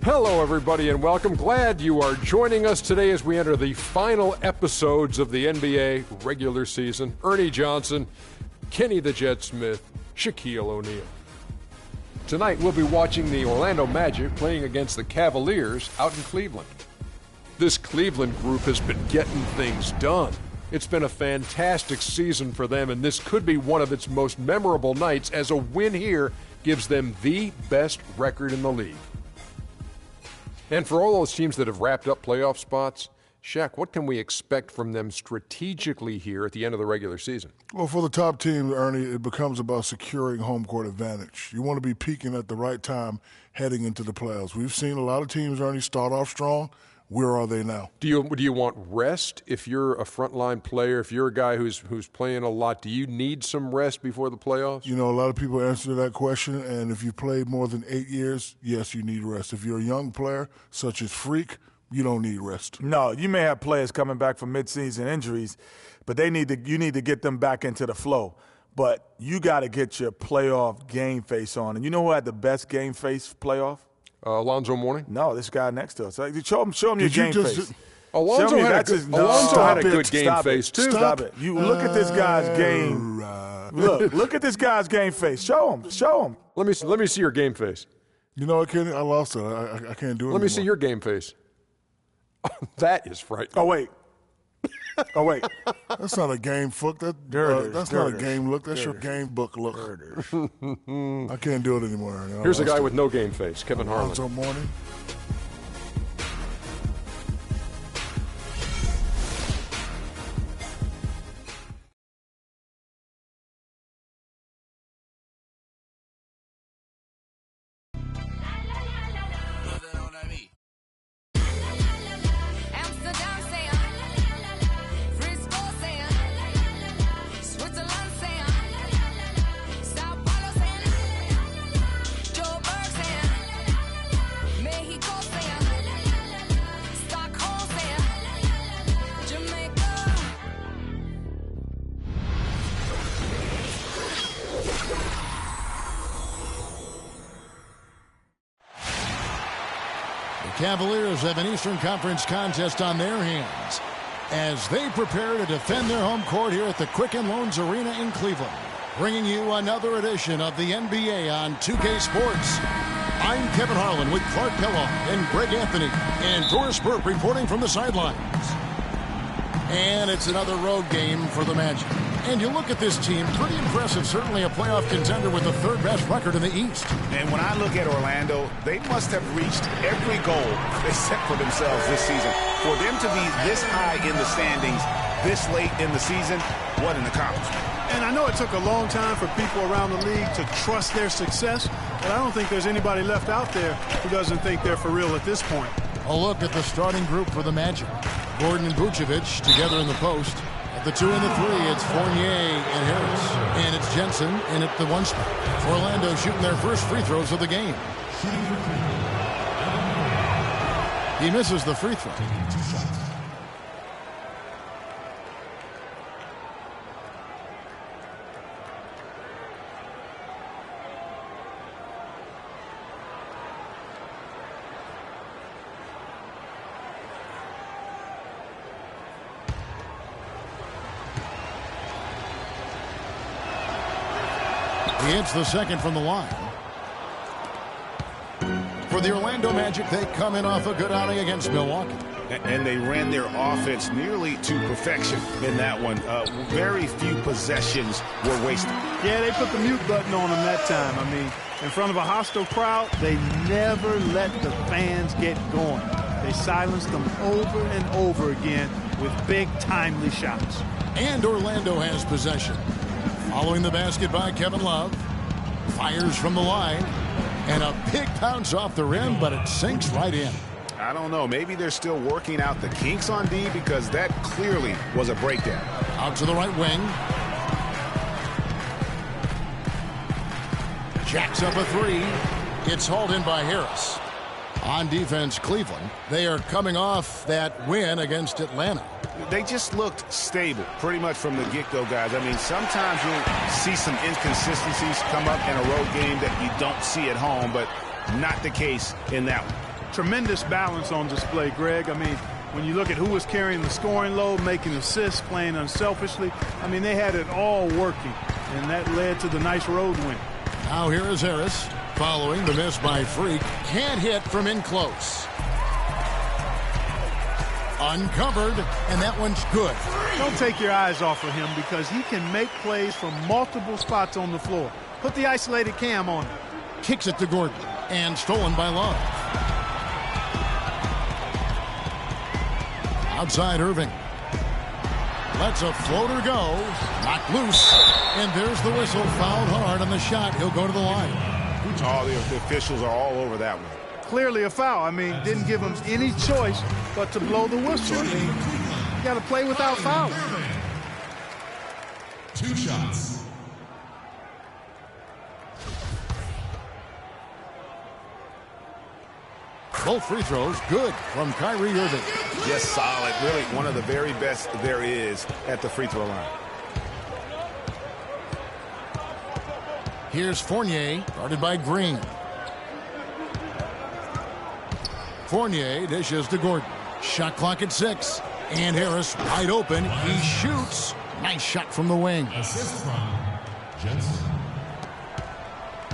Hello, everybody, and welcome. Glad you are joining us today as we enter the final episodes of the NBA regular season. Ernie Johnson, Kenny the Jet Smith, Shaquille O'Neal. Tonight, we'll be watching the Orlando Magic playing against the Cavaliers out in Cleveland. This Cleveland group has been getting things done. It's been a fantastic season for them, and this could be one of its most memorable nights as a win here gives them the best record in the league. And for all those teams that have wrapped up playoff spots, Shaq, what can we expect from them strategically here at the end of the regular season? Well, for the top team, Ernie, it becomes about securing home court advantage. You want to be peaking at the right time heading into the playoffs. We've seen a lot of teams, Ernie, start off strong. Where are they now? Do you want rest if you're a frontline player, if you're a guy who's playing a lot? Do you need some rest before the playoffs? You know, a lot of people answer that question, and if you played more than 8 years, yes, you need rest. If you're a young player, such as Freak, you don't need rest. No, you may have players coming back from midseason injuries, but you need to get them back into the flow. But you got to get your playoff game face on. And you know who had the best game face playoff? Alonzo Mourning? No, this guy next to us. Show him your game face. Alonzo had a good game face, too. Stop it. You look at this guy's game. Look at this guy's game face. Show him. Let me see your game face. You know what, Kenny? I lost it. I can't do it Let me see your game face. That is frightening. Oh, wait. That's not a game look. That's not a game look. That's your game book look. I can't do it anymore. Ernie. Here's a guy with no game face, Kevin Harlan. Alonzo Mourning. Cavaliers have an Eastern Conference contest on their hands as they prepare to defend their home court here at the Quicken Loans Arena in Cleveland. Bringing you another edition of the NBA on 2K Sports. I'm Kevin Harlan with Clark Kellogg and Greg Anthony and Doris Burke reporting from the sidelines. And it's another road game for the Magic. And you look at this team, pretty impressive. Certainly a playoff contender with the third best record in the East. And when I look at Orlando, they must have reached every goal they set for themselves this season. For them to be this high in the standings this late in the season, what an accomplishment. And I know it took a long time for people around the league to trust their success, but I don't think there's anybody left out there who doesn't think they're for real at this point. A look at the starting group for the Magic. Gordon and Vucevic together in the post. At the 2 and the 3, it's Fournier and Harris. And it's Jensen in at the 1 spot. Orlando shooting their first free throws of the game. He misses the free throw. He hits the second from the line. For the Orlando Magic, they come in off a good outing against Milwaukee. And they ran their offense nearly to perfection in that one. Very few possessions were wasted. Yeah, they put the mute button on them that time. I mean, in front of a hostile crowd, they never let the fans get going. They silenced them over and over again with big, timely shots. And Orlando has possession. Following the basket by Kevin Love. Fires from the line. And a big bounce off the rim, but it sinks right in. I don't know. Maybe they're still working out the kinks on D because that clearly was a breakdown. Out to the right wing. Jacks up a 3. It's hauled in by Harris. On defense, Cleveland. They are coming off that win against Atlanta. They just looked stable pretty much from the get-go, guys. I mean, sometimes you'll see some inconsistencies come up in a road game that you don't see at home, but not the case in that one. tremendous balance on display, Greg. I mean, when you look at who was carrying the scoring load, making assists, playing unselfishly, I mean, they had it all working, and that led to the nice road win. Now here is Harris, following the miss by Freak. Can't hit from in close. Uncovered, and that one's good. Don't take your eyes off of him because he can make plays from multiple spots on the floor. Put the isolated cam on him. Kicks it to Gordon, and stolen by Love. Outside Irving. Lets a floater go. Knocked loose. And there's the whistle. Fouled hard on the shot. He'll go to the line. Oh, the officials are all over that one. Clearly a foul. I mean, didn't give him any choice but to blow the whistle. I mean, you got to play without fouling. 2 shots. Both free throws good from Kyrie Irving. Just solid. Really one of the very best there is at the free throw line. Here's Fournier, guarded by Green. Fournier dishes to Gordon. Shot clock at 6. And Harris wide open. He shoots. Nice shot from the wing. Assist from Jensen.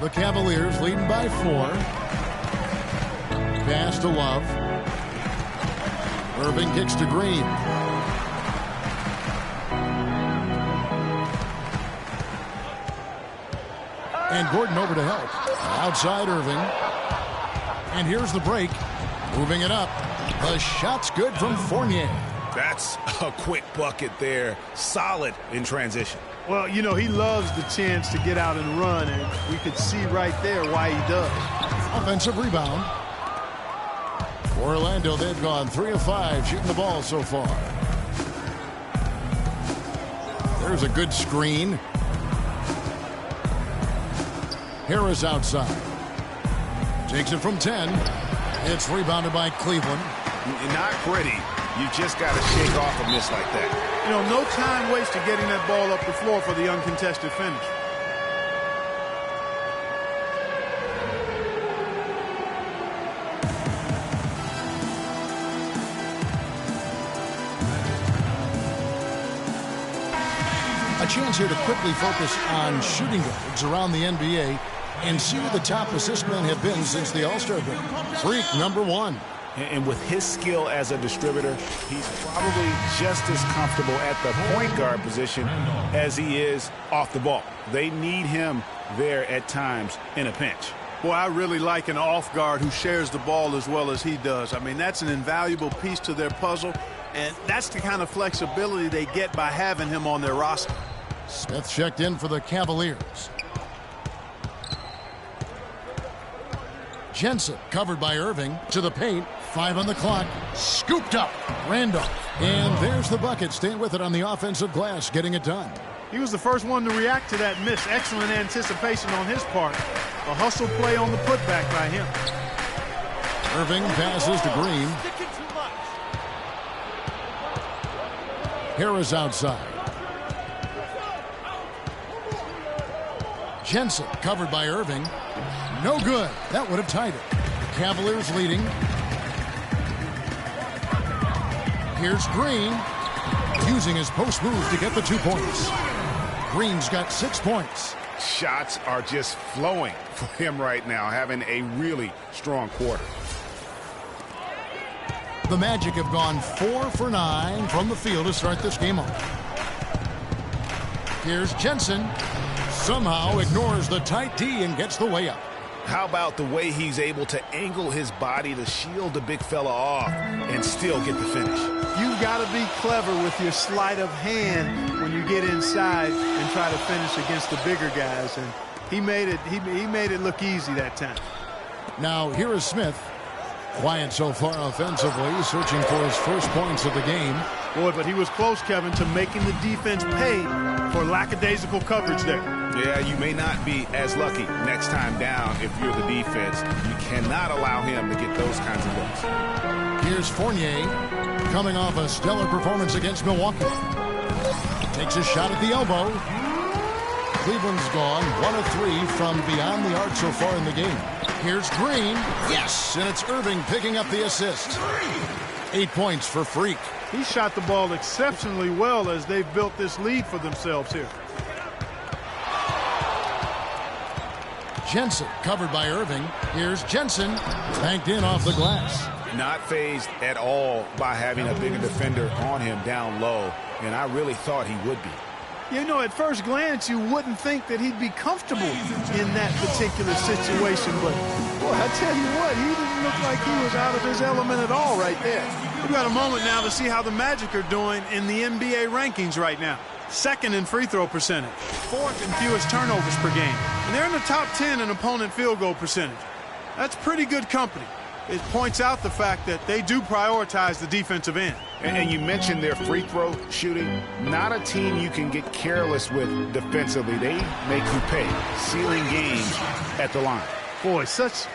The Cavaliers leading by 4. Pass to Love. Irving kicks to Green. And Gordon over to help. Outside Irving. And here's the break. Moving it up. The shot's good from Fournier. That's a quick bucket there. Solid in transition. Well, you know, he loves the chance to get out and run, and we could see right there why he does. Offensive rebound. For Orlando, they've gone 3 of 5 shooting the ball so far. There's a good screen. Harris outside. Takes it from 10. It's rebounded by Cleveland. Not pretty. You just got to shake off a miss like that. You know, no time wasted getting that ball up the floor for the uncontested finish. A chance here to quickly focus on shooting guards around the NBA and see who the top assist men have been since the All-Star break. Freak, number 1. And with his skill as a distributor, he's probably just as comfortable at the point guard position as he is off the ball. They need him there at times in a pinch. Boy, I really like an off guard who shares the ball as well as he does. I mean, that's an invaluable piece to their puzzle, and that's the kind of flexibility they get by having him on their roster. Smith checked in for the Cavaliers. Jensen covered by Irving to the paint. 5 on the clock. Scooped up. Randolph. And there's the bucket. Staying with it on the offensive glass. Getting it done. He was the first one to react to that miss. Excellent anticipation on his part. A hustle play on the putback by him. Irving passes to Green. Harris outside. Jensen covered by Irving. No good. That would have tied it. The Cavaliers leading. Here's Green. Using his post move to get the 2 points. Green's got 6 points. Shots are just flowing for him right now, having a really strong quarter. The Magic have gone 4 for 9 from the field to start this game off. Here's Jensen. Somehow ignores the tight D and gets the layup. How about the way he's able to angle his body to shield the big fella off and still get the finish? You've got to be clever with your sleight of hand when you get inside and try to finish against the bigger guys. And he made it look easy that time. Now here is Smith. Quiet so far offensively, searching for his first points of the game. Boy, but he was close, Kevin, to making the defense pay for lackadaisical coverage there. Yeah, you may not be as lucky next time down if you're the defense. You cannot allow him to get those kinds of looks. Here's Fournier coming off a stellar performance against Milwaukee. Takes a shot at the elbow. Cleveland's gone 1 of 3 from beyond the arc so far in the game. Here's Green. Yes, and it's Irving picking up the assist. 8 points for Freak. He shot the ball exceptionally well as they've built this lead for themselves here. Jensen covered by Irving. Here's Jensen. Banked in off the glass. Not fazed at all by having a bigger defender on him down low, and I really thought he would be. You know, at first glance, you wouldn't think that he'd be comfortable in that particular situation, but boy, I tell you what, he didn't look like he was out of his element at all right there. We've got a moment now to see how the Magic are doing in the NBA rankings right now. Second in free throw percentage, fourth in fewest turnovers per game, and they're in the top 10 in opponent field goal percentage. That's pretty good company. It points out the fact that they do prioritize the defensive end. And you mentioned their free throw shooting. Not a team you can get careless with defensively. They make you pay. Sealing games at the line. Boy, such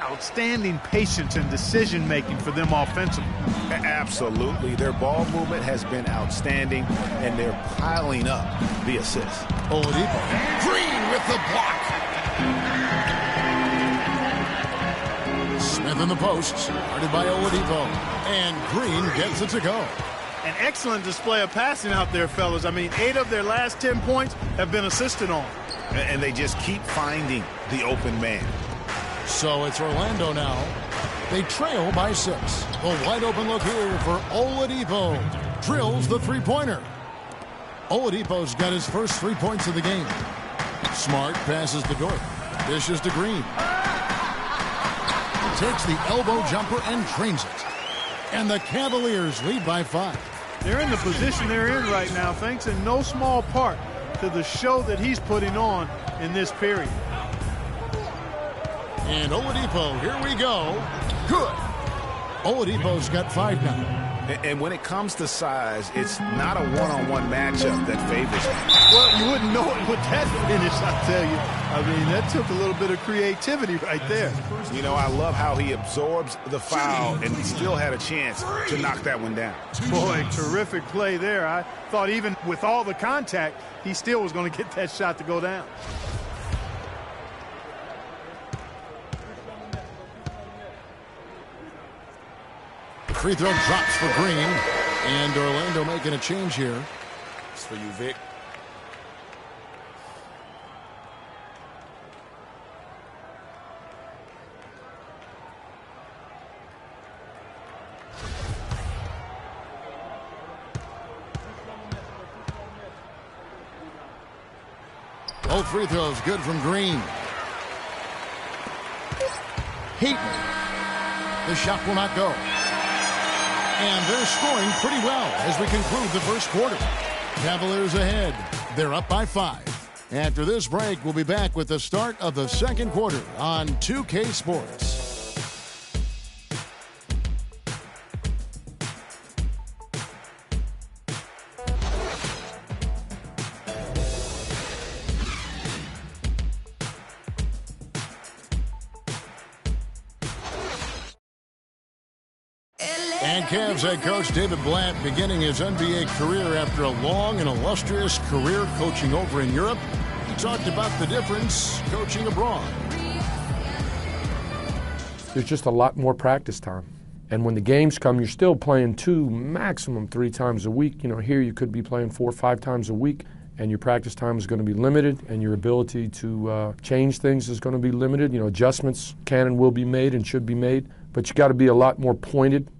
outstanding patience and decision-making for them offensively. Absolutely. Their ball movement has been outstanding, and they're piling up the assists. Oladipo. Green with the block. Smith in the post, guarded by Oladipo, and Green gets it to go. An excellent display of passing out there, fellas. I mean, 8 of their last 10 points have been assisted on. And they just keep finding the open man. So it's Orlando now. They trail by 6. A wide open look here for Oladipo. Drills the three-pointer. Oladipo's got his first 3 points of the game. Smart passes to Dort. Dishes to Green. Takes the elbow jumper and drains it. And the Cavaliers lead by 5. They're in the position they're in right now, thanks in no small part to the show that he's putting on in this period. And Oladipo, here we go. Good. Oladipo's got 5 now. And when it comes to size, it's not a one-on-one matchup that favors him. Well, you wouldn't know it with that finish, I tell you. I mean, that took a little bit of creativity right there. You know, I love how he absorbs the foul and still had a chance to knock that one down. Boy, terrific play there. I thought even with all the contact, he still was going to get that shot to go down. Free throw drops for Green, and Orlando making a change here. It's for you, Vic. Both free throws good from Green. Heaton. The shot will not go. And they're scoring pretty well as we conclude the first quarter. Cavaliers ahead. They're up by 5. After this break, we'll be back with the start of the second quarter on 2K Sports. And Cavs head coach David Blatt beginning his NBA career after a long and illustrious career coaching over in Europe. He talked about the difference coaching abroad. There's just a lot more practice time. And when the games come, you're still playing 2, maximum 3 times a week. You know, here you could be playing 4 or 5 times a week, and your practice time is going to be limited, and your ability to change things is going to be limited. You know, adjustments can and will be made and should be made, but you got to be a lot more pointed.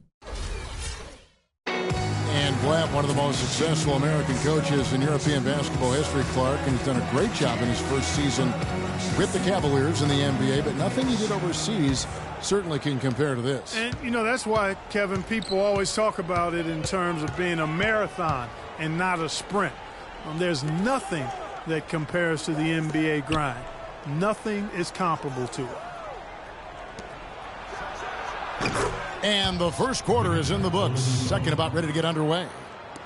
Blatt, one of the most successful American coaches in European basketball history, Clark, and he's done a great job in his first season with the Cavaliers in the NBA, but nothing he did overseas certainly can compare to this. And, you know, that's why, Kevin, people always talk about it in terms of being a marathon and not a sprint. There's nothing that compares to the NBA grind. Nothing is comparable to it. And the first quarter is in the books. Second about ready to get underway.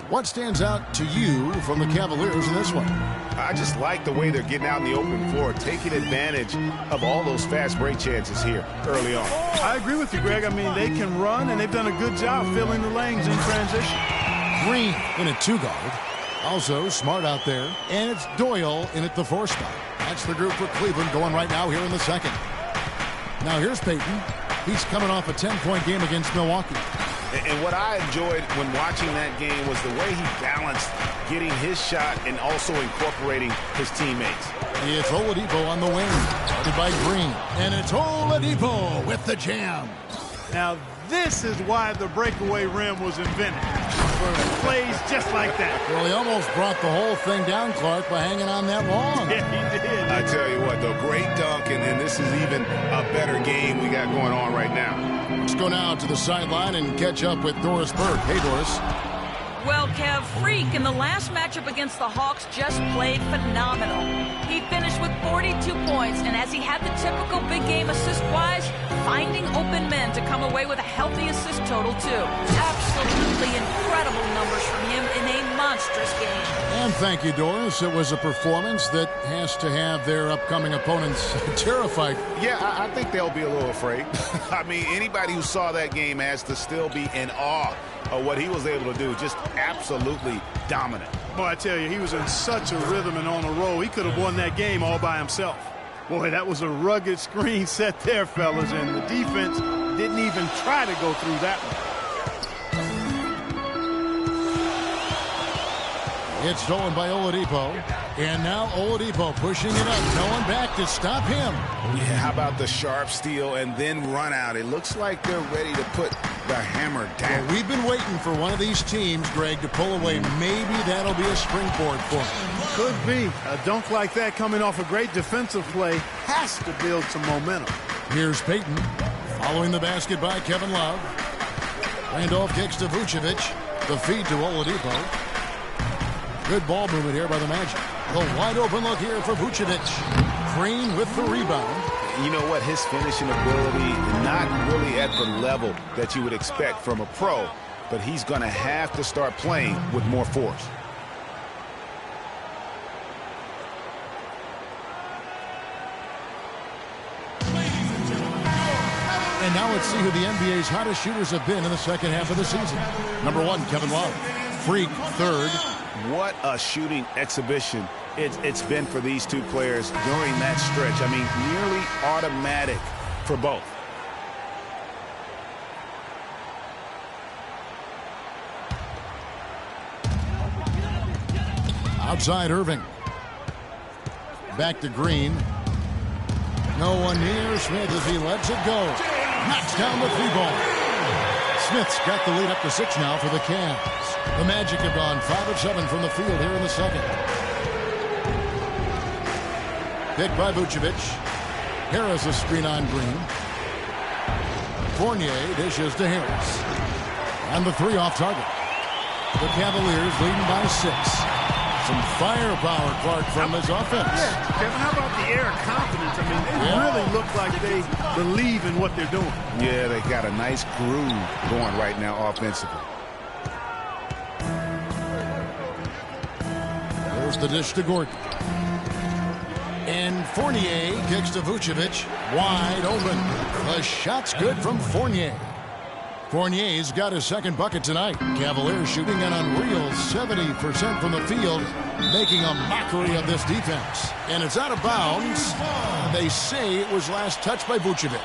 What stands out to you from the Cavaliers in this one? I just like the way they're getting out in the open floor, taking advantage of all those fast break chances here early on. I agree with you, Greg. I mean, they can run, and they've done a good job filling the lanes in transition. Green in a 2-guard. Also Smart out there. And it's Doyle in at the 4 spot. That's the group for Cleveland going right now here in the second. Now here's Peyton. He's coming off a 10-point game against Milwaukee. And what I enjoyed when watching that game was the way he balanced getting his shot and also incorporating his teammates. It's Oladipo on the wing, guarded by Green. And it's Oladipo with the jam. Now, this is why the breakaway rim was invented, for plays just like that. Well, he almost brought the whole thing down, Clark, by hanging on that long. Yeah, he did. I tell you what, though, great dunk, and this is even a better game we got going on right now. Let's go now to the sideline and catch up with Doris Burke. Hey, Doris. Well, Kev, Freak in the last matchup against the Hawks just played phenomenal. He finished with 42 points, and as he had the typical big game assist-wise, finding open men to come away with a healthy assist total, too. Absolutely incredible numbers from him in a monstrous game. And thank you, Doris. It was a performance that has to have their upcoming opponents terrified. Yeah, I think they'll be a little afraid. I mean, anybody who saw that game has to still be in awe of what he was able to do. Just absolutely dominant. Boy, I tell you, he was in such a rhythm and on a roll. He could have won that game all by himself. Boy, that was a rugged screen set there, fellas, and the defense didn't even try to go through that one. It's stolen by Oladipo. And now Oladipo pushing it up. No one back to stop him. Yeah, how about the sharp steal and then run out? It looks like they're ready to put the hammer down. Well, we've been waiting for one of these teams, Greg, to pull away. Maybe that'll be a springboard for them. Could be. A dunk like that coming off a great defensive play has to build some momentum. Here's Peyton. Following the basket by Kevin Love. Randolph kicks to Vucevic. The feed to Oladipo. Good ball movement here by the Magic. The wide open look here for Vucevic. Green with the rebound. You know what? His finishing ability, not really at the level that you would expect from a pro, but he's going to have to start playing with more force. And now let's see who the NBA's hottest shooters have been in the second half of the season. Number 1, Kevin Love. Freak, third. What a shooting exhibition it's been for these two players during that stretch. I mean, nearly automatic for both. Outside Irving. Back to Green. No one near Smith as he lets it go. Knocks down the 3-ball. Smith's got the lead up to 6 now for the Cavs. The Magic have gone 5 of 7 from the field here in the second. Picked by Vucevic. Harris a screen on Green. Fournier dishes to Harris. And the 3 off target. The Cavaliers leading by 6. Some firepower, Clark, from his offense. Yeah, Kevin, how about the air of confidence? I mean, they really look like they believe in what they're doing. Yeah, they got a nice groove going right now offensively. There's the dish to Gordon. And Fournier kicks to Vucevic. Wide open. The shot's good from Fournier. Fournier's got his second bucket tonight. Cavaliers shooting an unreal 70% from the field, making a mockery of this defense. And it's out of bounds. They say it was last touched by Vucevic.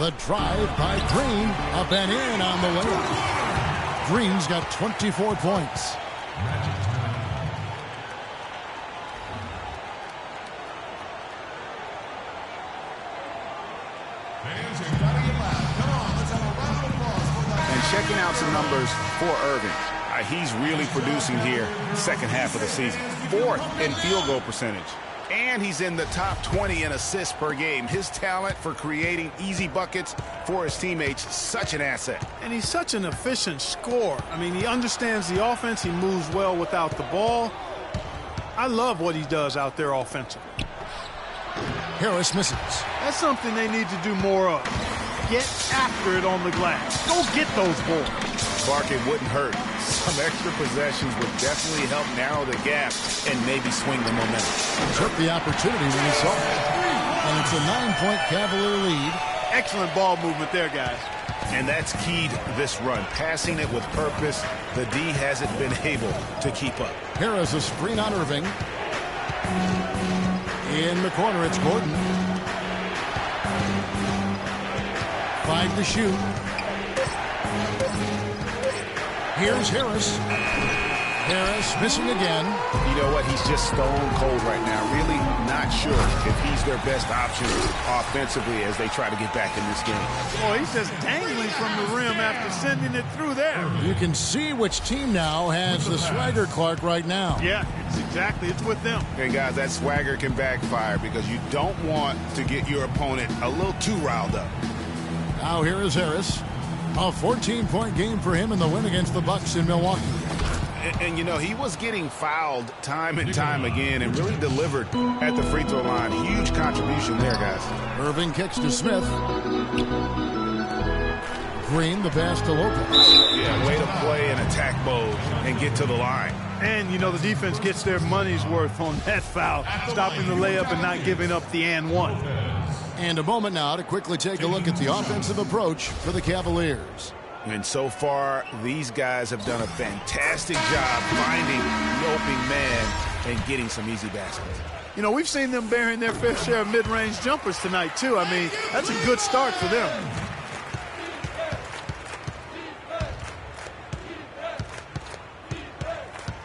The drive by Green, up and in on the way. Green's got 24 points. And checking out some numbers for Irving. He's really producing here second half of the season. 4th in field goal percentage. And he's in the top 20 in assists per game. His talent for creating easy buckets for his teammates, such an asset. And he's such an efficient scorer. I mean, he understands the offense. He moves well without the ball. I love what he does out there offensively. Harris misses. That's something they need to do more of. Get after it on the glass. Go get those balls. Clark, it wouldn't hurt. Some extra possessions would definitely help narrow the gap and maybe swing the momentum. Took the opportunity when he saw it. And it's a 9-point Cavalier lead. Excellent ball movement there, guys. And that's keyed this run. Passing it with purpose. The D hasn't been able to keep up. Harris a screen on Irving. In the corner, it's Gordon. 5 to shoot. Here's Harris. Harris missing again. You know what? He's just stone cold right now. Really not sure if he's their best option offensively as they try to get back in this game. Oh, he's just dangling from the rim after sending it through there. You can see which team now has the swagger Clark right now. Yeah, it's with them. And guys, that swagger can backfire because you don't want to get your opponent a little too riled up. Now here is Harris. A 14-point game for him in the win against the Bucks in Milwaukee. And you know, he was getting fouled time and time again and really delivered at the free throw line. Huge contribution there, guys. Irving kicks to Smith. Green, the pass to Lopez. Yeah, way to play in attack mode and get to the line. And, you know, the defense gets their money's worth on that foul, stopping the layup and not giving up the and one. And a moment now to quickly take a look at the offensive approach for the Cavaliers. And so far, these guys have done a fantastic job finding the open man and getting some easy baskets. You know, we've seen them bearing their fair share of mid-range jumpers tonight, too. I mean, that's a good start for them.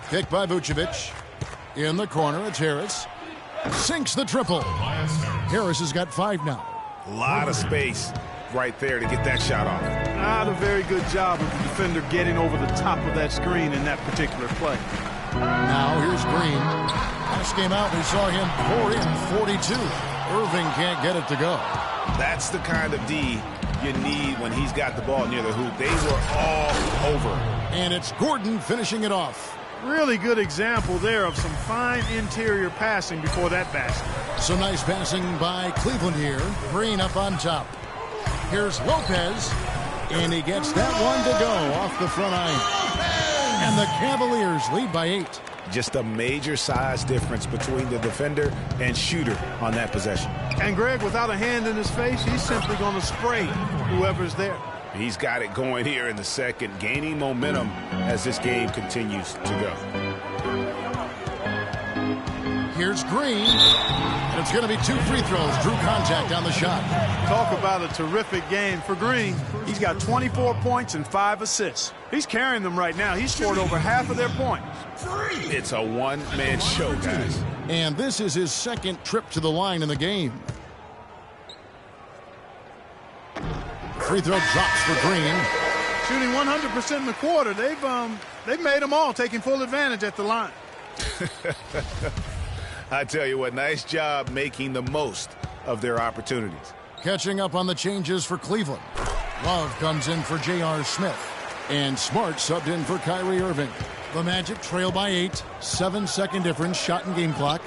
Kick by Vucevic. In the corner, it's Harris. Sinks the triple. Harris has got 5 now. A lot of space right there to get that shot off. Not a very good job of the defender getting over the top of that screen in that particular play. Now here's Green. Last game out, we saw him pour in 42. Irving can't get it to go. That's the kind of D you need when he's got the ball near the hoop. They were all over. And it's Gordon finishing it off. Really good example there of some fine interior passing before that basket. Some nice passing by Cleveland here. Green up on top. Here's Lopez, and he gets that one to go off the front iron. And the Cavaliers lead by 8. Just a major size difference between the defender and shooter on that possession. And Greg, without a hand in his face, he's simply going to spray whoever's there. He's got it going here in the second, gaining momentum as this game continues to go. Here's Green. And it's going to be 2 free throws. Drew contact on the shot. Talk about a terrific game for Green. He's got 24 points and 5 assists. He's carrying them right now. He's scored over half of their points. It's a one-man show, guys. And this is his second trip to the line in the game. Free throw drops for Green. Shooting 100% in the quarter. They've made them all, taking full advantage at the line. I tell you what, nice job making the most of their opportunities. Catching up on the changes for Cleveland. Love comes in for J.R. Smith. And Smart subbed in for Kyrie Irving. The Magic trail by 8. 7-second difference, shot and game clock.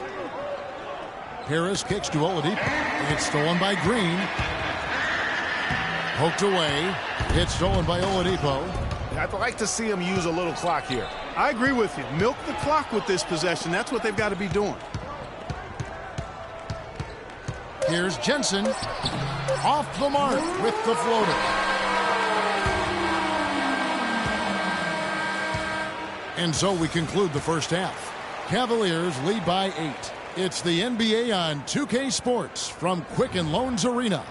Harris kicks to Oladipo. It's stolen by Green. Poked away. It's stolen by Oladipo. I'd like to see him use a little clock here. I agree with you. Milk the clock with this possession. That's what they've got to be doing. Here's Jensen. Off the mark with the floater. And so we conclude the first half. Cavaliers lead by 8. It's the NBA on 2K Sports from Quicken Loans Arena.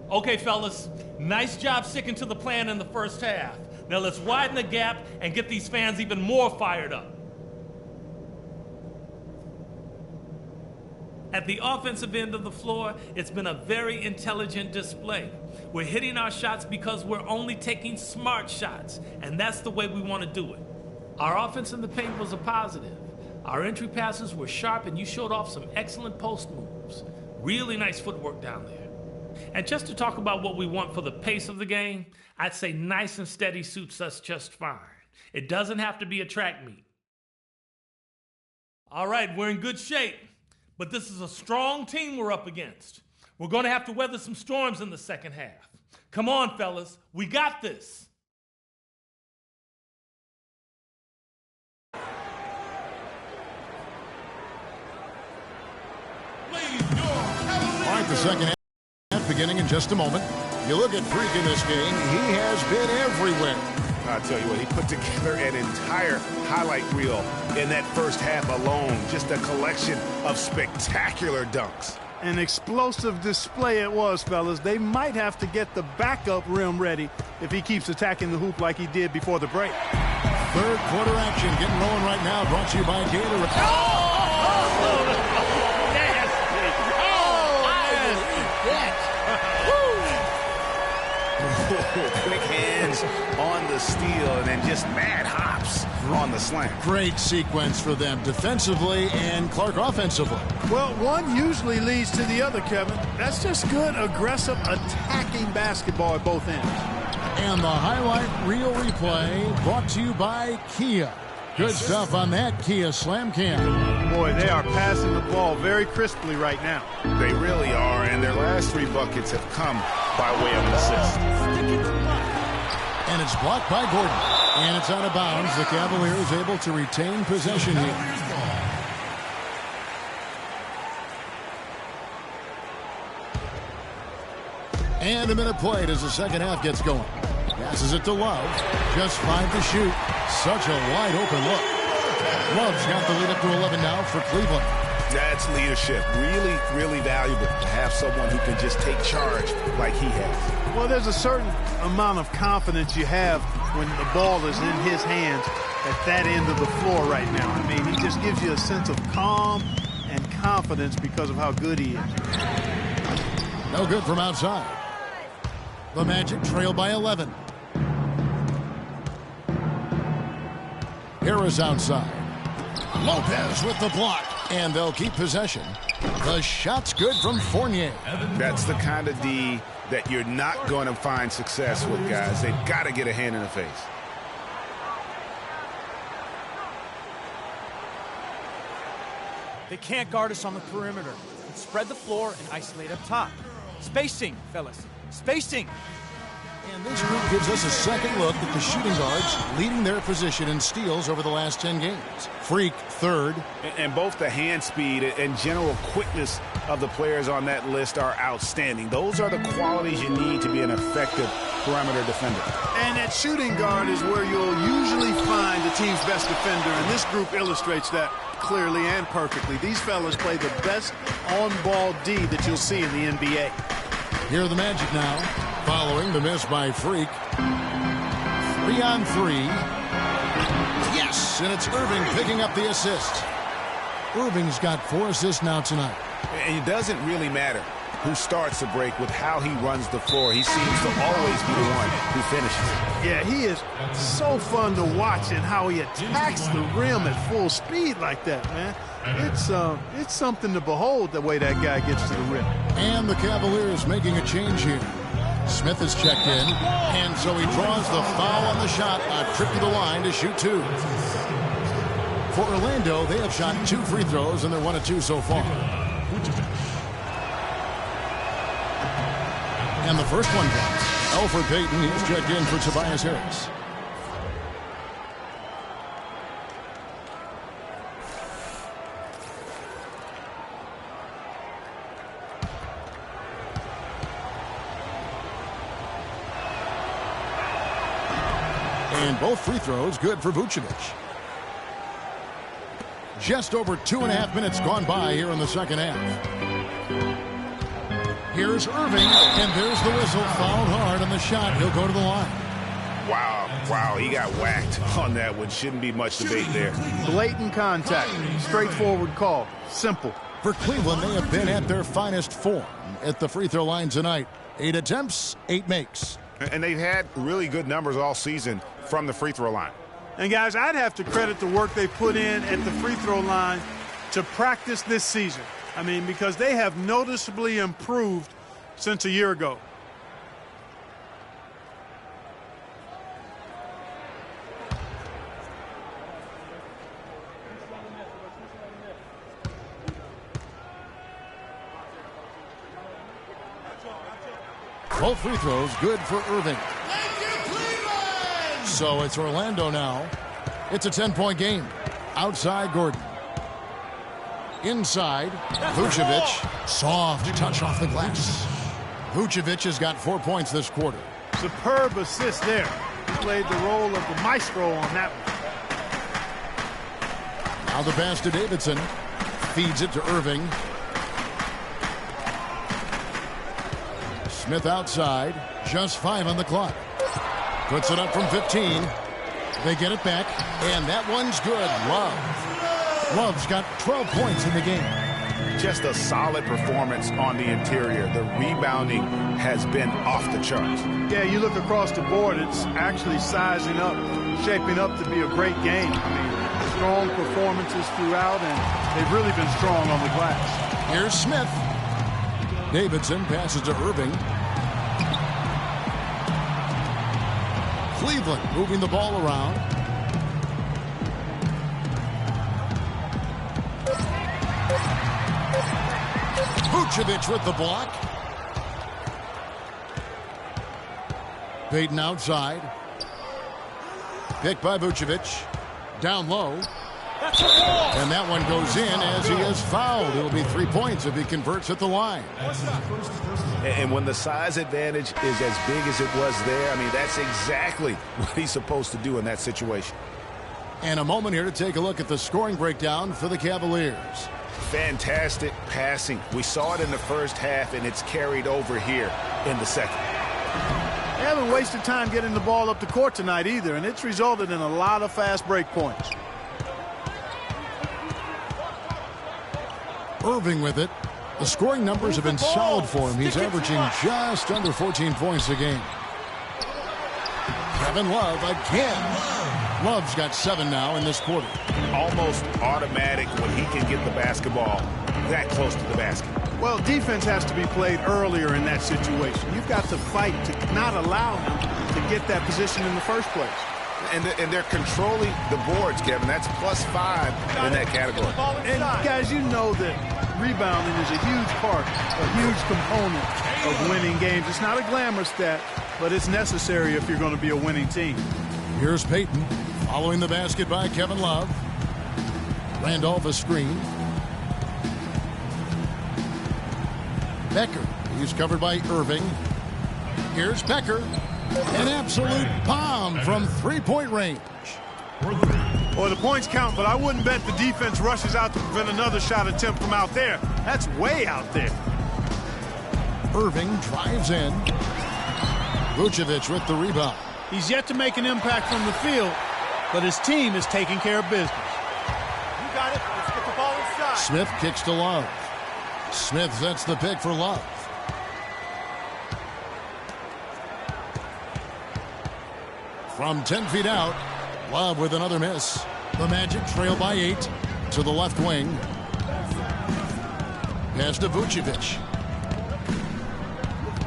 Okay, fellas, nice job sticking to the plan in the first half. Now let's widen the gap and get these fans even more fired up. At the offensive end of the floor, it's been a very intelligent display. We're hitting our shots because we're only taking smart shots, and that's the way we want to do it. Our offense in the paint was a positive. Our entry passes were sharp, and you showed off some excellent post moves. Really nice footwork down there. And just to talk about what we want for the pace of the game, I'd say nice and steady suits us just fine. It doesn't have to be a track meet. All right, we're in good shape. But this is a strong team we're up against. We're going to have to weather some storms in the second half. Come on, fellas. We got this. All right, the second half beginning in just a moment. You look at Freak in this game, he has been everywhere. I'll tell you what, he put together an entire highlight reel in that first half alone. Just a collection of spectacular dunks. An explosive display it was, fellas. They might have to get the backup rim ready if he keeps attacking the hoop like he did before the break. Third quarter action getting rolling right now, brought to you by Gatorade. Quick hands on the steal and then just mad hops on the slam. Great sequence for them defensively and Clark offensively. Well, one usually leads to the other, Kevin. That's just good, aggressive, attacking basketball at both ends. And the highlight reel replay brought to you by Kia. Good stuff on that Kia Slam Cam. Boy, they are passing the ball very crisply right now. They really are, and their last 3 buckets have come by way of an assist. And it's blocked by Gordon. And it's out of bounds. The Cavaliers able to retain possession here. And a minute played as the second half gets going. Passes it to Love. Just 5 to shoot. Such a wide open look. Love's got the lead up to 11 now for Cleveland. That's leadership. Really, really valuable to have someone who can just take charge like he has. Well, there's a certain amount of confidence you have when the ball is in his hands at that end of the floor right now. I mean, he just gives you a sense of calm and confidence because of how good he is. No good from outside. The Magic trail by 11. Harris outside. Lopez with the block. And they'll keep possession. The shot's good from Fournier. That's the kind of D that you're not going to find success with, guys. They've got to get a hand in the face. They can't guard us on the perimeter. Let's spread the floor and isolate up top. Spacing, fellas. Spacing. And this group gives us a second look at the shooting guards leading their position in steals over the last 10 games. Freak, third. And both the hand speed and general quickness of the players on that list are outstanding. Those are the qualities you need to be an effective perimeter defender. And at shooting guard is where you'll usually find the team's best defender, and this group illustrates that clearly and perfectly. These fellas play the best on-ball D that you'll see in the NBA. Here are the Magic now, following the miss by Freak. 3 on 3. Yes, and it's Irving picking up the assist. Irving's got 4 assists now tonight. And it doesn't really matter who starts the break with how he runs the floor. He seems to always be the one who finishes. Yeah, he is so fun to watch and how he attacks the rim at full speed like that, man. It's something to behold the way that guy gets to the rim. And the Cavaliers making a change here. Smith is checked in, and so he draws the foul on the shot, a trip to the line to shoot 2. For Orlando, they have shot 2 free throws, and they're 1 of 2 so far. And the first one drops. Elfrid Payton, he's checked in for Tobias Harris. And both free throws good for Vucevic. Just over 2.5 minutes gone by here in the second half. Here's Irving, and there's the whistle. Fouled hard on the shot. He'll go to the line. Wow, he got whacked on that one. Shouldn't be much debate there. Blatant contact. Straightforward call. Simple. For Cleveland, they have been at their finest form at the free throw line tonight. 8 attempts, 8 makes. And they've had really good numbers all season from the free throw line. And guys, I'd have to credit the work they put in at the free throw line to practice this season. I mean, because they have noticeably improved since a year ago. Both free throws good for Irving. So it's Orlando now. It's a 10-point game. Outside Gordon. Inside, Vucevic. Soft touch off the glass. Vucevic has got 4 points this quarter. Superb assist there. He played the role of the maestro on that one. Now the pass to Davidson. Feeds it to Irving. Smith outside. Just 5 on the clock. Puts it up from 15. They get it back, and that one's good. Love's got 12 points in the game. Just a solid performance on the interior. The rebounding has been off the charts. Yeah, you look across the board, it's actually sizing up, shaping up to be a great game. I mean, strong performances throughout, and they've really been strong on the glass. Here's Smith. Davidson passes to Irving. Cleveland moving the ball around. Vucevic with the block. Payton outside. Picked by Vucevic. Down low. And that one goes in as he is fouled. It'll be 3 points if he converts at the line. And when the size advantage is as big as it was there, I mean, that's exactly what he's supposed to do in that situation. And a moment here to take a look at the scoring breakdown for the Cavaliers. Fantastic passing. We saw it in the first half, and it's carried over here in the second. They haven't wasted time getting the ball up the court tonight either, and it's resulted in a lot of fast break points. Irving with it. The scoring numbers have been solid for him. He's averaging just under 14 points a game. Kevin Love again. Love's got 7 now in this quarter. Almost automatic when he can get the basketball that close to the basket. Well, defense has to be played earlier in that situation. You've got to fight to not allow him to get that position in the first place. And they're controlling the boards, Kevin. That's +5 in that category. And guys, you know that rebounding is a huge part, a huge component of winning games. It's not a glamour stat, but it's necessary if you're going to be a winning team. Here's Payton following the basket by Kevin Love. Randolph a screen. Becker. He's covered by Irving. Here's Becker. An absolute bomb from three-point range. Well, the points count, but I wouldn't bet the defense rushes out to prevent another shot attempt from out there. That's way out there. Irving drives in. Vucevic with the rebound. He's yet to make an impact from the field, but his team is taking care of business. You got it. Let's get the ball inside. Smith kicks to Love. Smith sets the pick for Love. From 10 feet out, Love with another miss. The Magic trail by 8 to the left wing. Pass to Vucevic.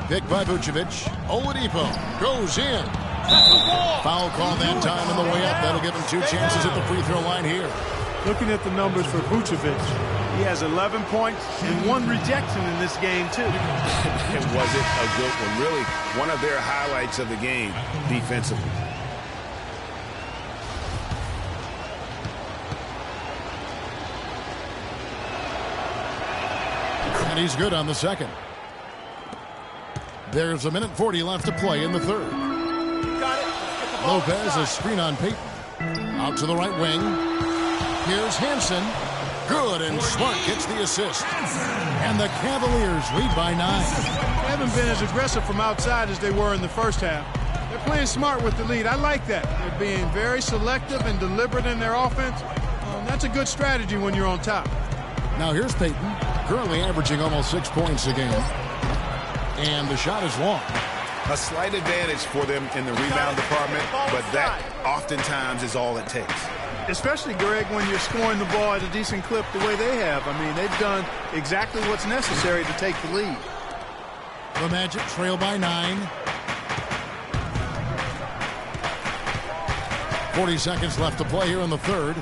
Picked by Vucevic. Oladipo goes in. Foul call that time on the way up. That'll give him 2 chances at the free throw line here. Looking at the numbers for Vucevic, he has 11 points and 1 rejection in this game, too. It wasn't a good one. Really, one of their highlights of the game defensively. And he's good on the second. There's 1:40 left to play in the third. Lopez a screen on Payton. Out to the right wing. Here's Hansen. Good, and Smart gets the assist. And the Cavaliers lead by 9. They haven't been as aggressive from outside as they were in the first half. They're playing smart with the lead. I like that. They're being very selective and deliberate in their offense. That's a good strategy when you're on top. Now here's Payton. currently averaging almost 6 points a game. And the shot is long. A slight advantage for them in the rebound department, but that oftentimes is all it takes. Especially, Greg, when you're scoring the ball at a decent clip the way they have. I mean, they've done exactly what's necessary to take the lead. The Magic trail by 9. 40 seconds left to play here in the third.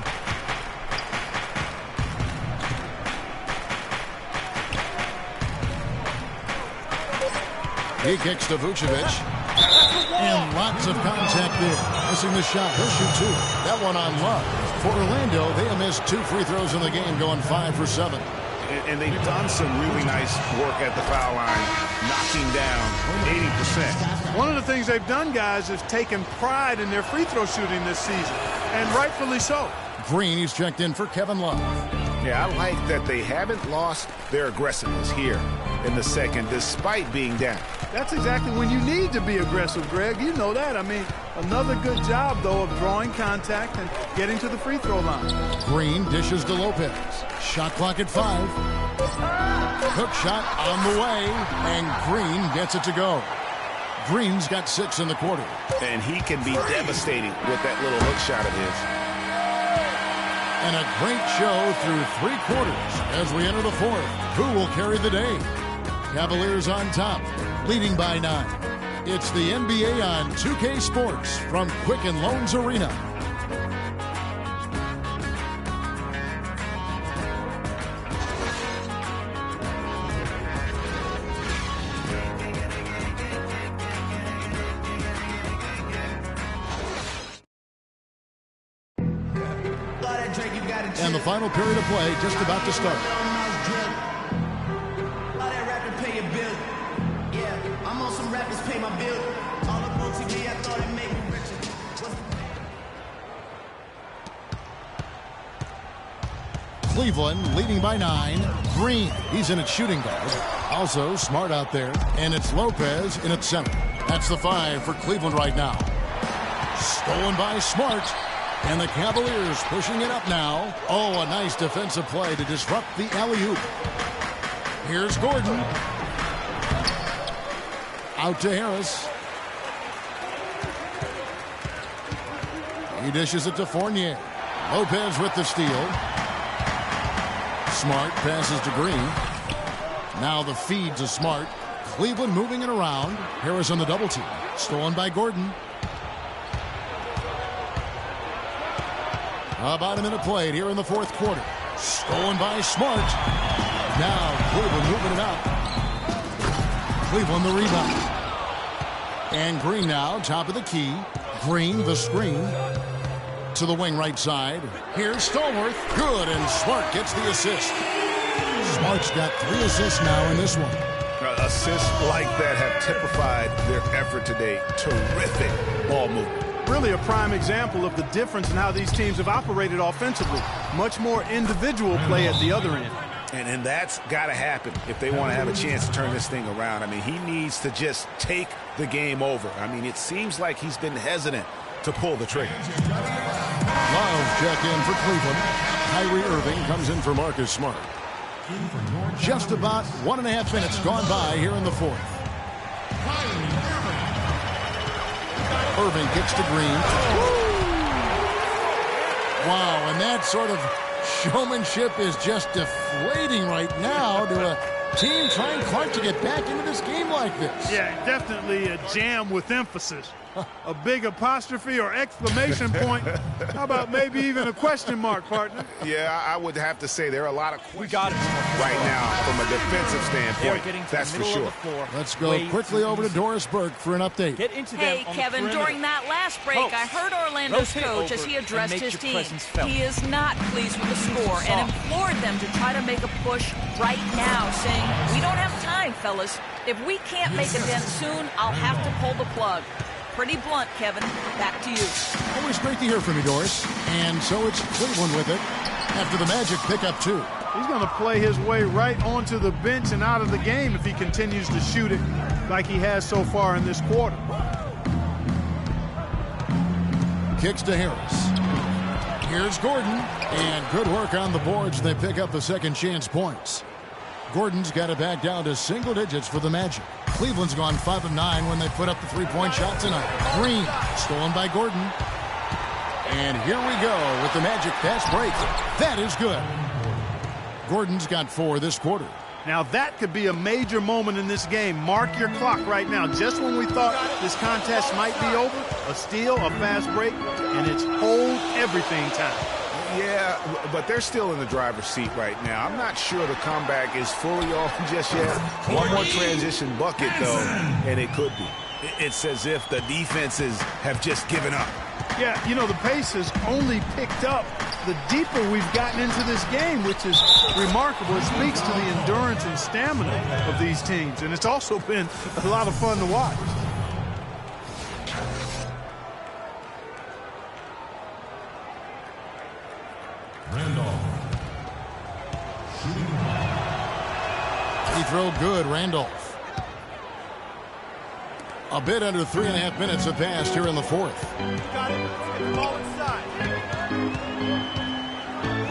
He kicks to Vucevic. And lots of contact there. Missing the shot. He'll shoot 2. That one on Love. For Orlando, they have missed 2 free throws in the game, going 5 for 7. And they've done some really nice work at the foul line, knocking down 80%. One of the things they've done, guys, is taken pride in their free throw shooting this season, and rightfully so. Green, he's checked in for Kevin Love. Yeah, I like that they haven't lost their aggressiveness here in the second, despite being down. That's exactly when you need to be aggressive, Greg. You know that. I mean, another good job, though, of drawing contact and getting to the free throw line. Green dishes to Lopez. Shot clock at 5. Hook shot on the way, and Green gets it to go. Green's got 6 in the quarter. And he can be devastating with that little hook shot of his. And a great show through 3 quarters as we enter the 4th. Who will carry the day? Cavaliers on top, leading by 9. It's the NBA on 2K Sports from Quicken Loans Arena. And the final period of play just about to start. Cleveland leading by 9. Green, he's in at shooting guard. Also Smart out there. And it's Lopez in at center. That's the 5 for Cleveland right now. Stolen by Smart. And the Cavaliers pushing it up now. Oh, a nice defensive play to disrupt the alley-oop. Here's Gordon. Out to Harris. He dishes it to Fournier. Lopez with the steal. Smart passes to Green. Now the feed to Smart. Cleveland moving it around. Harris on the double team. Stolen by Gordon. About a minute played here in the 4th quarter. Stolen by Smart. Now Cleveland moving it out. Cleveland the rebound. And Green now, top of the key. Green the screen. To the wing right side. Here's Stallworth. Good, and Smart gets the assist. Smart's got 3 assists now in this one. Assists like that have typified their effort today. Terrific ball movement. Really a prime example of the difference in how these teams have operated offensively. Much more individual play at the other end. And that's got to happen if they want to have a chance to turn this thing around. I mean, he needs to just take the game over. I mean, it seems like he's been hesitant to pull the trigger. Love check in for Cleveland. Kyrie Irving comes in for Marcus Smart. Just about 1.5 minutes gone by here in the 4th. Irving gets to Green. Wow, and that sort of showmanship is just deflating right now to a team trying hard to get back into this game like this. Yeah, definitely a jam with emphasis. A big apostrophe or exclamation point. How about maybe even a question mark, partner? Yeah, I would have to say there are a lot of questions right now from a defensive standpoint. That's for sure. Let's go quickly over to Doris Burke for an update. Get into Hey, Kevin, during that last break, I heard Orlando's coach as he addressed his team. He is not pleased with the score and implored them to try to make a push right now, saying, we don't have time, fellas. If we can't make a dent soon, I'll have to pull the plug. Pretty blunt, Kevin. Back to you. Always great to hear from you, Doris. And so it's Cleveland with it after the Magic pick up 2. He's going to play his way right onto the bench and out of the game if he continues to shoot it like he has so far in this quarter. Kicks to Harris. Here's Gordon. And good work on the boards. They pick up the second chance points. Gordon's got it back down to single digits for the Magic. Cleveland's gone 5 of 9 when they put up the three-point shot tonight. Green, stolen by Gordon. And here we go with the Magic fast break. That is good. Gordon's got 4 this quarter. Now that could be a major moment in this game. Mark your clock right now. Just when we thought this contest might be over, a steal, a fast break, and it's hold everything time. Yeah, but they're still in the driver's seat right now. I'm not sure the comeback is fully on just yet. One more transition bucket, though, and it could be. It's as if the defenses have just given up. Yeah, you know, the pace has only picked up the deeper we've gotten into this game, which is remarkable. It speaks to the endurance and stamina of these teams, and it's also been a lot of fun to watch. Randolph. Free throw good, Randolph. A bit under 3.5 minutes have passed here in the fourth. Got it. Let's get the ball inside.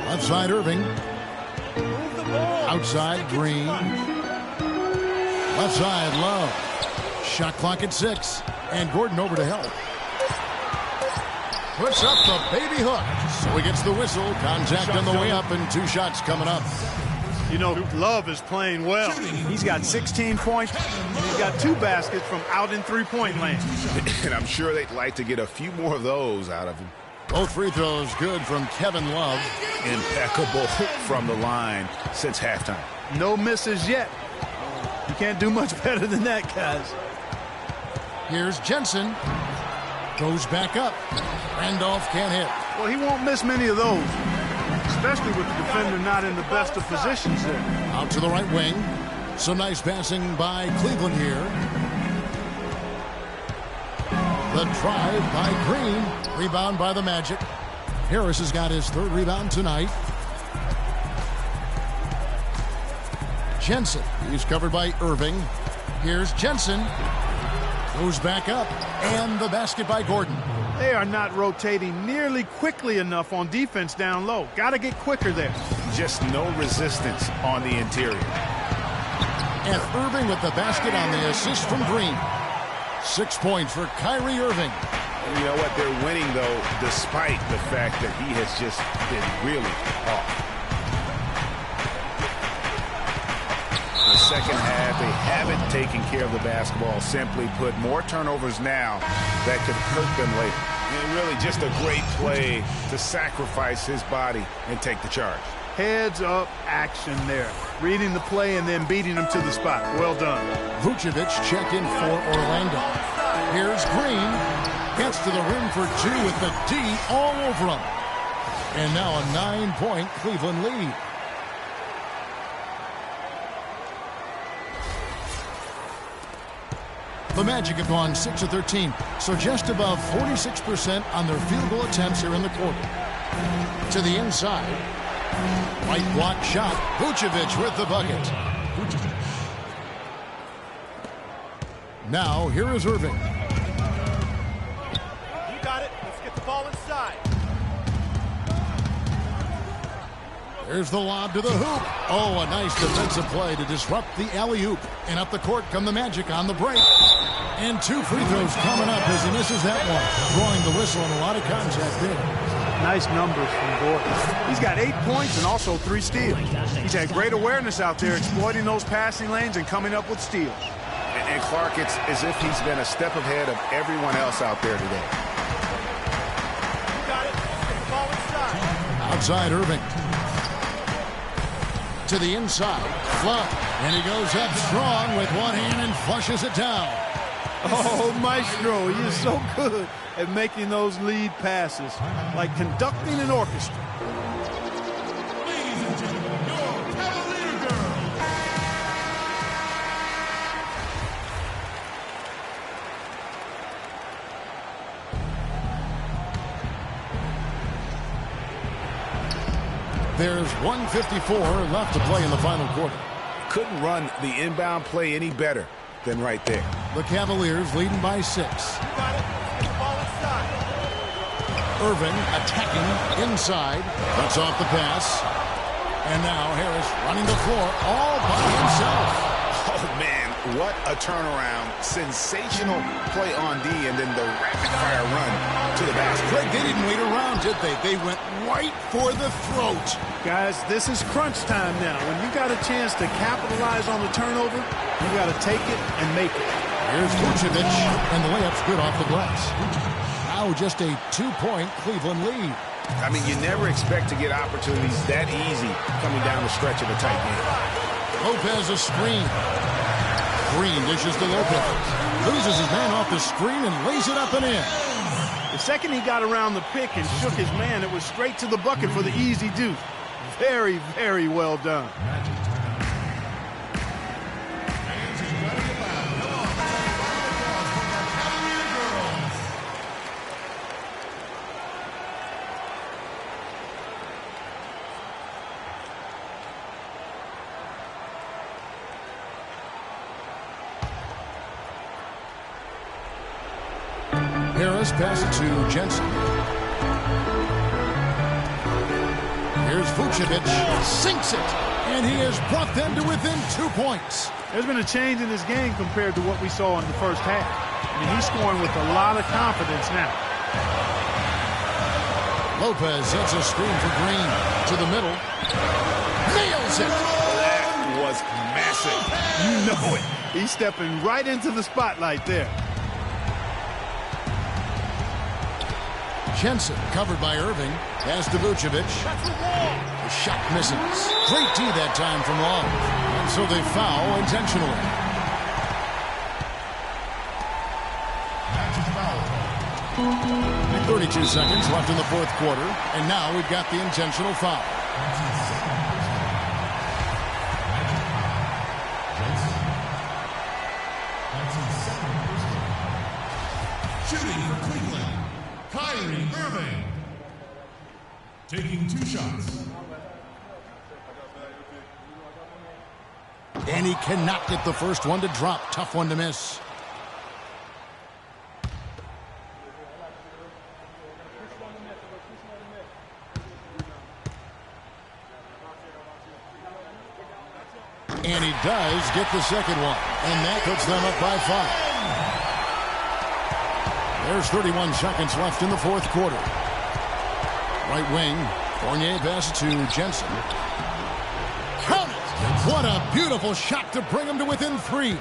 Left side, Irving. Move the ball. Outside, Green. Left side, Love. Shot clock at 6. And Gordon over to help. Puts up the baby hook. So he gets the whistle. Contact on the way up and 2 shots coming up. You know, Love is playing well. He's got 16 points. He's got 2 baskets from out in three-point land. And I'm sure they'd like to get a few more of those out of him. Both free throws good from Kevin Love. Impeccable from the line since halftime. No misses yet. You can't do much better than that, guys. Here's Jensen. Goes back up. Randolph can't hit. Well, he won't miss many of those, especially with the defender not in the best of positions there. Out to the right wing. Some nice passing by Cleveland here. The drive by Green. Rebound by the Magic. Harris has got his 3rd rebound tonight. Jensen. He's covered by Irving. Here's Jensen. Goes back up. And the basket by Gordon. They are not rotating nearly quickly enough on defense down low. Got to get quicker there. Just no resistance on the interior. And Irving with the basket on the assist from Green. 6 points for Kyrie Irving. You know what? They're winning, though, despite the fact that he has just been really off. The second half, they haven't taken care of the basketball. Simply put, more turnovers now that could hurt them later. And really just a great play to sacrifice his body and take the charge. Heads up action there. Reading the play and then beating him to the spot. Well done. Vucevic checked in for Orlando. Here's Green. Gets to the rim for 2 with the D all over him. And now a 9-point Cleveland lead. The Magic have gone 6 of 13, so just above 46% on their field goal attempts here in the quarter. To the inside. Right block shot. Vucevic with the bucket. Now, here is Irving. You got it. Let's get the ball inside. There's the lob to the hoop. Oh, a nice defensive play to disrupt the alley-oop. And up the court come the Magic on the break. And 2 free throws coming up as he misses that one. Drawing the whistle and a lot of contact there. Nice numbers from Gordon. He's got 8 points and also 3 steals. He's had great awareness out there, exploiting those passing lanes and coming up with steals. And Clark, it's as if he's been a step ahead of everyone else out there today. You got it. Let's get the ball inside. Outside Irving. To the inside. Fluff. And he goes up strong with one hand and flushes it down. Oh, Maestro, he is so good at making those lead passes, like conducting an orchestra. Ladies and gentlemen, your Cavalier girls. There's 1:54 left to play in the final quarter. Couldn't run the inbound play any better than right there. The Cavaliers leading by 6. You got it. Let's get the ball inside. Irving attacking inside. Cuts off the pass. And now Harris running the floor all by himself. Oh, man, what a turnaround. Sensational play on D, and then the rapid-fire run to the basket. Craig, they didn't wait around, did they? They went right for the throat. Guys, this is crunch time now. When you got a chance to capitalize on the turnover, you got to take it and make it. Here's Vucevic, and the layup's good off the glass. Now just a 2-point Cleveland lead. I mean, you never expect to get opportunities that easy coming down the stretch of a tight game. Lopez a screen. Green dishes to Lopez. Loses his man off the screen and lays it up and in. The second he got around the pick and shook his man, it was straight to the bucket for the easy deuce. Very, very well done. Harris passes to Jensen. Here's Vucevic, sinks it, and he has brought them to within 2 points. There's been a change in this game compared to what we saw in the first half. I mean, he's scoring with a lot of confidence now. Lopez sets a screen for Green to the middle. Nails it! That was massive. You know it. He's stepping right into the spotlight there. Jensen covered by Irving. Pass to Vucevic. The shot misses. Great D that time from Long. And so they foul intentionally. 32 seconds left in the fourth quarter. And now we've got the intentional foul. Shooting for Cleveland, Kyrie Irving. Taking 2 shots. And he cannot get the first one to drop. Tough one to miss. And he does get the second one. And that puts them up by 5. There's 31 seconds left in the fourth quarter. Right wing, Fournier passes to Jensen. Count it! What a beautiful shot to bring him to within 3.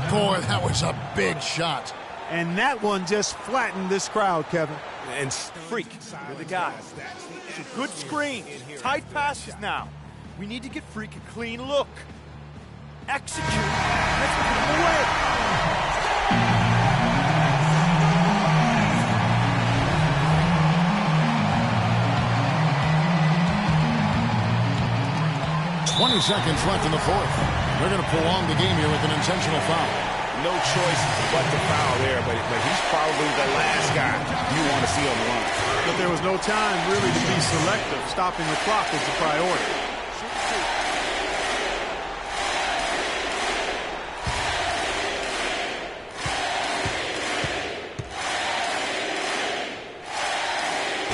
Boy, that was a big shot. And that one just flattened this crowd, Kevin. And Freak, you're the guy. It's a good screen. Tight passes now. We need to get Freak a clean look. Execute. Let's put him away. 20 seconds left in the fourth. They're going to prolong the game here with an intentional foul. No choice but to foul there, but he's probably the last guy you want to see on the line. But there was no time really to be selective. Stopping the clock was the priority.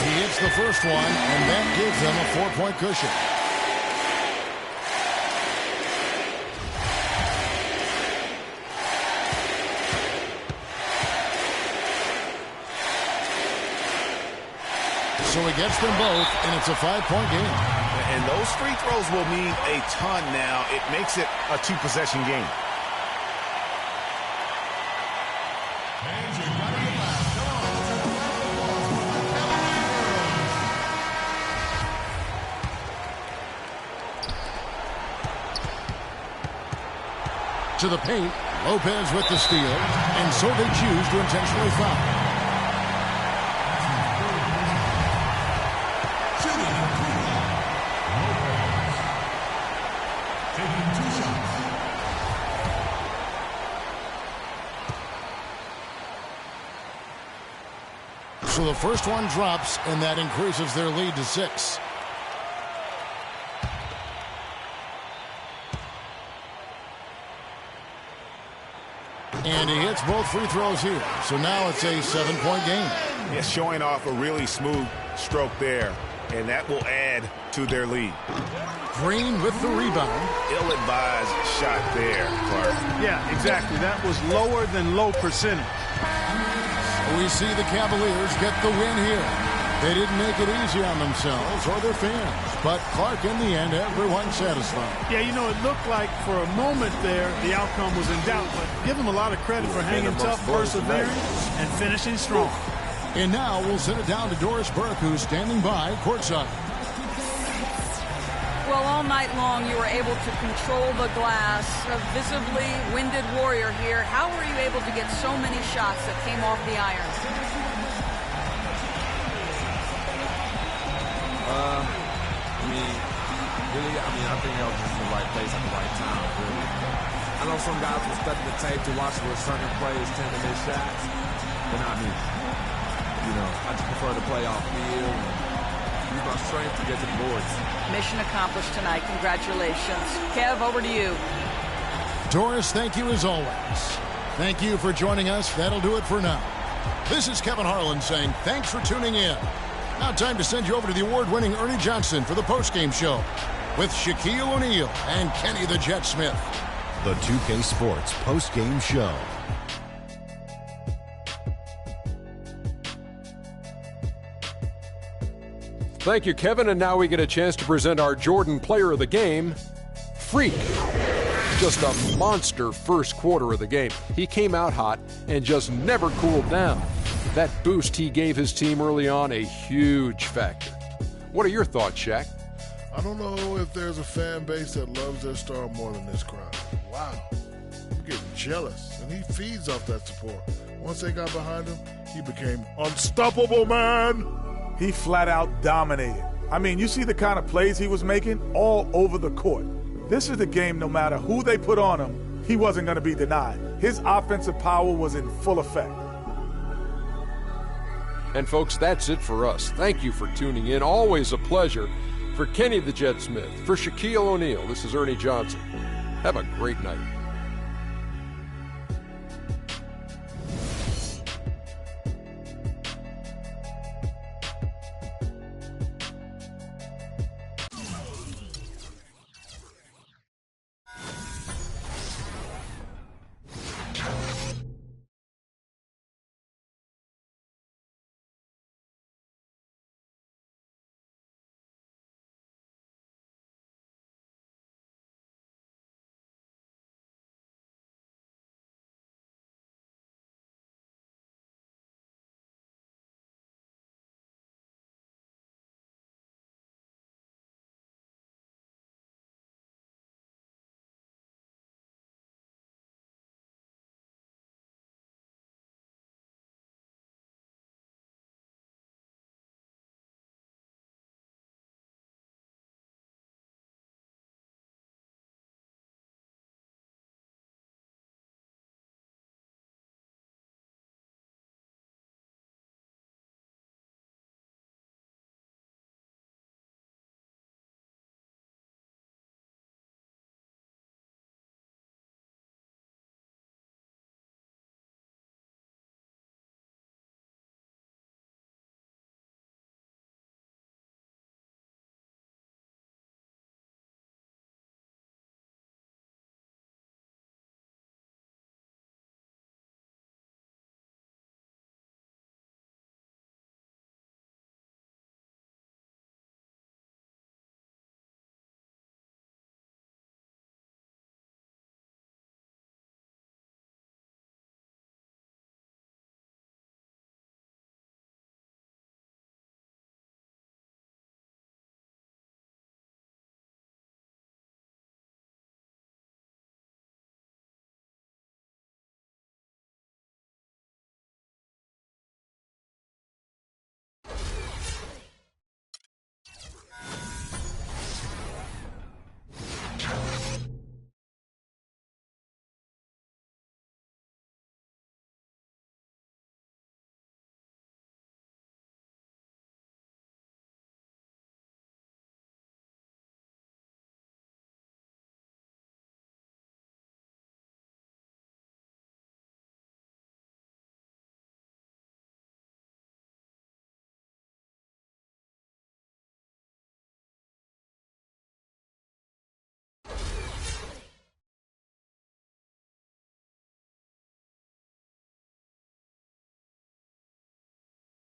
He hits the first one, and that gives them a 4-point cushion. So he gets them both, and it's a 5-point game. And those free throws will mean a ton now. It makes it a 2-possession game. To the paint, Lopez with the steal, and so they choose to intentionally foul. So the first one drops, and that increases their lead to 6. And he hits both free throws here. So now it's a 7-point game. Yeah, showing off a really smooth stroke there. and that will add to their lead. Green with the rebound. Ill-advised shot there, Clark. Yeah, exactly. That was lower than low percentage. We see the Cavaliers get the win here. They didn't make it easy on themselves or their fans, but Clark, in the end, everyone's satisfied. Yeah, you know, it looked like for a moment there the outcome was in doubt, but give them a lot of credit for hanging tough, persevering, and finishing strong. And now we'll send it down to Doris Burke, who's standing by courtside. Well, all night long you were able to control the glass. A visibly winded Warrior here. How were you able to get so many shots that came off the iron? I think I was just in the right place at the right time, really. I know some guys will study the tape to watch where certain players tend to miss shots, but not me. You know, I just prefer to play off field and use my strength to get to the boards. Mission accomplished tonight. Congratulations. Kev, over to you. Doris, thank you as always. Thank you for joining us. That'll do it for now. This is Kevin Harlan saying thanks for tuning in. Now time to send you over to the award-winning Ernie Johnson for the postgame show with Shaquille O'Neal and Kenny the Jet Smith. The 2K Sports postgame show. Thank you, Kevin. And now we get a chance to present our Jordan Player of the Game, Freak. Just a monster first quarter of the game. He came out hot and just never cooled down. That boost he gave his team early on, a huge factor. What are your thoughts, Shaq? I don't know if there's a fan base that loves their star more than this crowd. Wow. I'm getting jealous, and he feeds off that support. Once they got behind him, he became unstoppable, man. He flat out dominated. I mean, you see the kind of plays he was making all over the court. This is the game, no matter who they put on him, he wasn't going to be denied. His offensive power was in full effect. And folks, that's it for us. Thank you for tuning in. Always a pleasure. For Kenny the Jet Smith, for Shaquille O'Neal, this is Ernie Johnson. Have a great night.